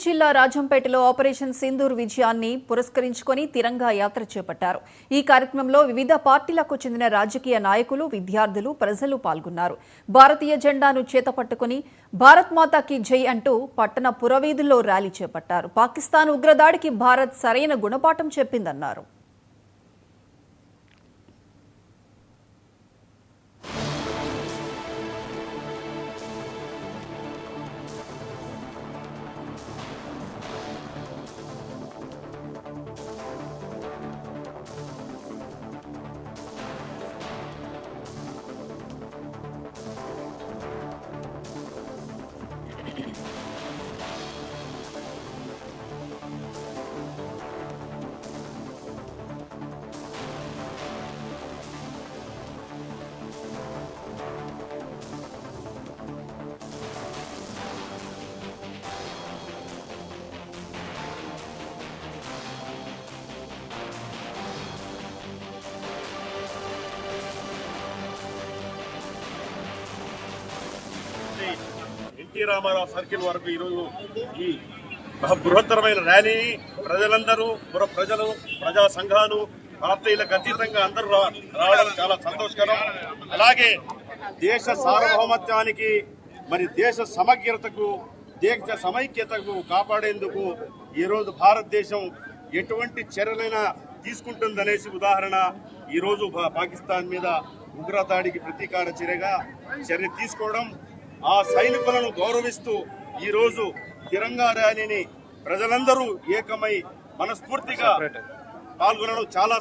జిల్లా రాజంపేటలో ఆపరేషన్ సింధూర్ విజయాన్ని పురస్కరించుకొని తిరంగా యాత్ర చేపట్టారు. ఈ కార్యక్రమంలో వివిధ పార్టీలకు చెందిన రాజకీయ నాయకులు, విద్యార్థులు, ప్రజలు పాల్గొన్నారు. భారతీయ జెండాను చేతపట్టుకుని భారత్ మాతాకి జై అంటూ పట్టణ పురవీధుల్లో ర్యాలీ చేపట్టారు. పాకిస్తాన్ ఉగ్రదాడికి భారత్ సరైన గుణపాఠం చెప్పిందన్నారు. ఎన్టీ రామారావు సర్కిల్ వరకు ఈరోజు ఈ బృహత్తరమైన ర్యాలీని ప్రజలందరూ ప్రజలు, ప్రజా సంఘాలు, పార్టీలకు అతీతంగా అందరూ రావడం చాలా సంతోషకరం. అలాగే దేశ సార్వభౌమత్వానికి, మరి దేశ సమగ్రతకు, దేశ సమైక్యతకు కాపాడేందుకు ఈరోజు భారతదేశం ఎటువంటి చర్యలైనా తీసుకుంటుందనేసి ఉదాహరణ ఈరోజు పాకిస్తాన్ మీద ఉగ్రదాడికి ప్రతీకార చర్య తీసుకోవడం, ఆ సైనికులను గౌరవిస్తూ ఈరోజు తిరంగా ర్యాలీని ప్రజలందరూ ఏకమై మనస్ఫూర్తిగా పాల్గొనడం చాలా